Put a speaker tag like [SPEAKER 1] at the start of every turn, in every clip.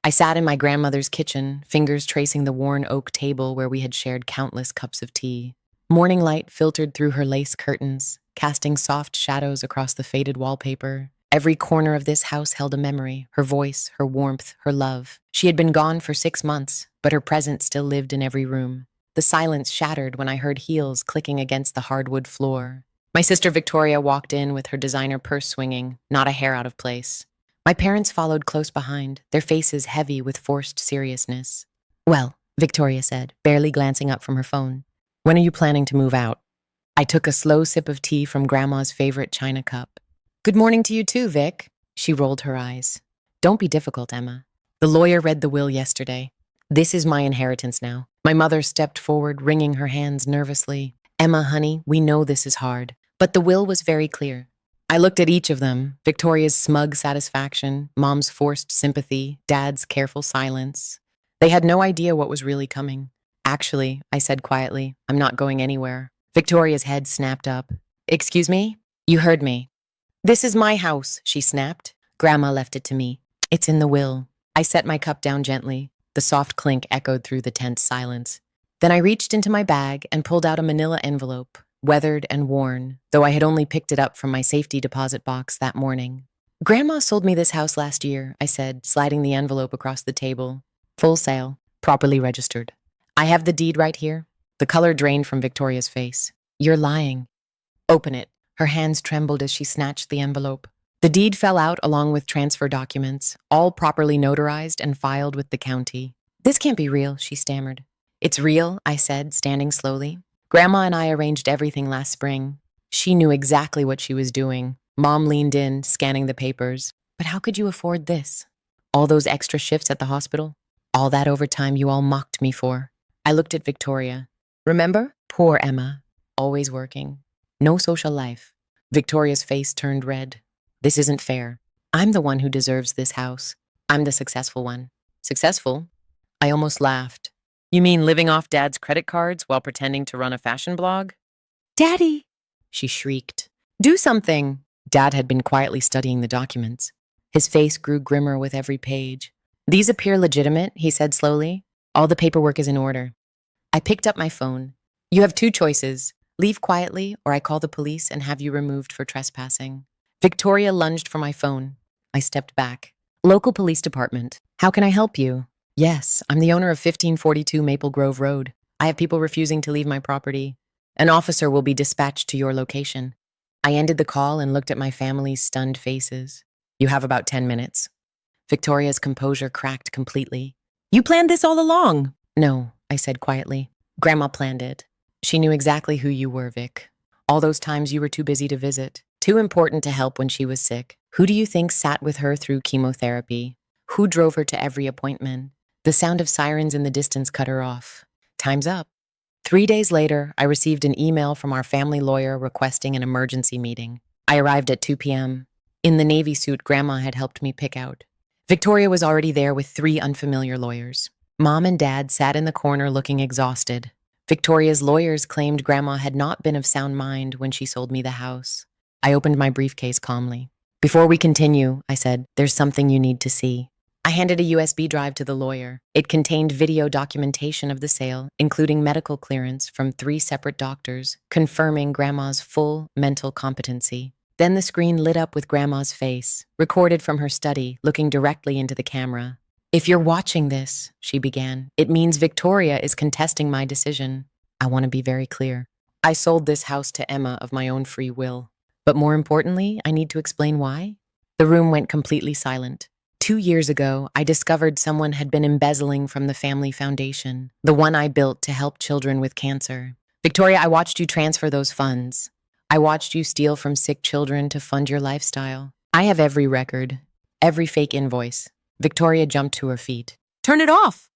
[SPEAKER 1] I sat in my grandmother's kitchen, fingers tracing the worn oak table where we had shared countless cups of tea. Morning light filtered through her lace curtains, casting soft shadows across the faded wallpaper. Every corner of this house held a memory, her voice, her warmth, her love. She had been gone for 6 months, but her presence still lived in every room. The silence shattered when I heard heels clicking against the hardwood floor. My sister Victoria walked in with her designer purse swinging, not a hair out of place. My parents followed close behind, their faces heavy with forced seriousness. "Well," Victoria said, barely glancing up from her phone. "When are you planning to move out?" I took a slow sip of tea from Grandma's favorite china cup. "Good morning to you too, Vic." She rolled her eyes. "Don't be difficult, Emma. The lawyer read the will yesterday. This is my inheritance now." My mother stepped forward, wringing her hands nervously. "Emma, honey, we know this is hard, but the will was very clear." I looked at each of them, Victoria's smug satisfaction, Mom's forced sympathy, Dad's careful silence. They had no idea what was really coming. "Actually," I said quietly, "I'm not going anywhere." Victoria's head snapped up. "Excuse me? You heard me." "This is my house," she snapped. "Grandma left it to me. It's in the will." I set my cup down gently. The soft clink echoed through the tense silence. Then I reached into my bag and pulled out a manila envelope, weathered and worn, though I had only picked it up from my safety deposit box that morning. "Grandma sold me this house last year," I said, sliding the envelope across the table. "Full sale, properly registered. I have the deed right here." The color drained from Victoria's face. "You're lying." "Open it." Her hands trembled as she snatched the envelope. The deed fell out along with transfer documents, all properly notarized and filed with the county. "This can't be real," she stammered. "It's real," I said, standing slowly. "Grandma and I arranged everything last spring. She knew exactly what she was doing." Mom leaned in, scanning the papers. "But how could you afford this? All those extra shifts at the hospital? All that overtime you all mocked me for?" I looked at Victoria. "Remember? Poor Emma. Always working. No social life." Victoria's face turned red. "This isn't fair. I'm the one who deserves this house. I'm the successful one." "Successful?" I almost laughed. "You mean living off Dad's credit cards while pretending to run a fashion blog?" "Daddy!" she shrieked. "Do something!" Dad had been quietly studying the documents. His face grew grimmer with every page. "These appear legitimate," he said slowly. "All the paperwork is in order." I picked up my phone. "You have 2 choices. Leave quietly, or I call the police and have you removed for trespassing." Victoria lunged for my phone. I stepped back. "Local police department. How can I help you?" "Yes, I'm the owner of 1542 Maple Grove Road. I have people refusing to leave my property. An officer will be dispatched to your location." I ended the call and looked at my family's stunned faces. "You have about 10 minutes. Victoria's composure cracked completely. "You planned this all along?" "No," I said quietly. "Grandma planned it. She knew exactly who you were, Vic. All those times you were too busy to visit, too important to help when she was sick. Who do you think sat with her through chemotherapy? Who drove her to every appointment?" The sound of sirens in the distance cut her off. "Time's up." 3 days later, I received an email from our family lawyer requesting an emergency meeting. I arrived at 2 p.m. in the navy suit Grandma had helped me pick out. Victoria was already there with 3 unfamiliar lawyers. Mom and Dad sat in the corner looking exhausted. Victoria's lawyers claimed Grandma had not been of sound mind when she sold me the house. I opened my briefcase calmly. "Before we continue," I said, "there's something you need to see." I handed a USB drive to the lawyer. It contained video documentation of the sale, including medical clearance from 3 separate doctors, confirming Grandma's full mental competency. Then the screen lit up with Grandma's face, recorded from her study, looking directly into the camera. "If you're watching this," she began, "it means Victoria is contesting my decision. I want to be very clear. I sold this house to Emma of my own free will. But more importantly, I need to explain why." The room went completely silent. 2 years ago, I discovered someone had been embezzling from the family foundation, the one I built to help children with cancer. "Victoria, I watched you transfer those funds. I watched you steal from sick children to fund your lifestyle. I have every record, every fake invoice." Victoria jumped to her feet. "Turn it off!"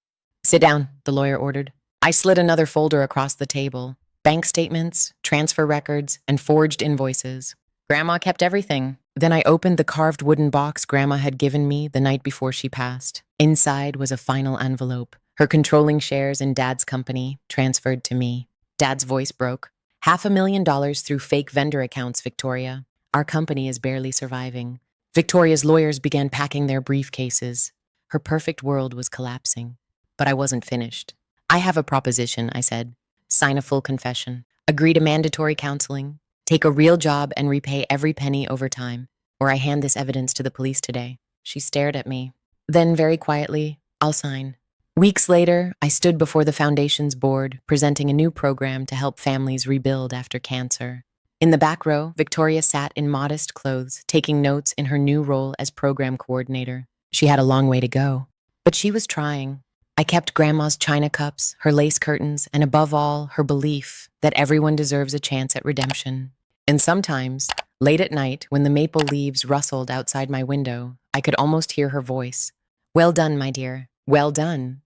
[SPEAKER 1] "Sit down," the lawyer ordered. I slid another folder across the table. Bank statements, transfer records, and forged invoices. Grandma kept everything. Then I opened the carved wooden box Grandma had given me the night before she passed. Inside was a final envelope. Her controlling shares in Dad's company transferred to me. Dad's voice broke. $500,000 through fake vendor accounts, Victoria. Our company is barely surviving." Victoria's lawyers began packing their briefcases. Her perfect world was collapsing. But I wasn't finished. I have a proposition, I said. Sign a full confession. Agree to mandatory counseling. Take a real job and repay every penny over time, or I hand this evidence to the police today. She stared at me. Then, very quietly, I'll sign. Weeks later, I stood before the Foundation's board, presenting a new program to help families rebuild after cancer. In the back row, Victoria sat in modest clothes, taking notes in her new role as program coordinator. She had a long way to go, but she was trying. I kept Grandma's china cups, her lace curtains, and above all, her belief that everyone deserves a chance at redemption. And sometimes, late at night, when the maple leaves rustled outside my window, I could almost hear her voice. Well done, my dear. Well done.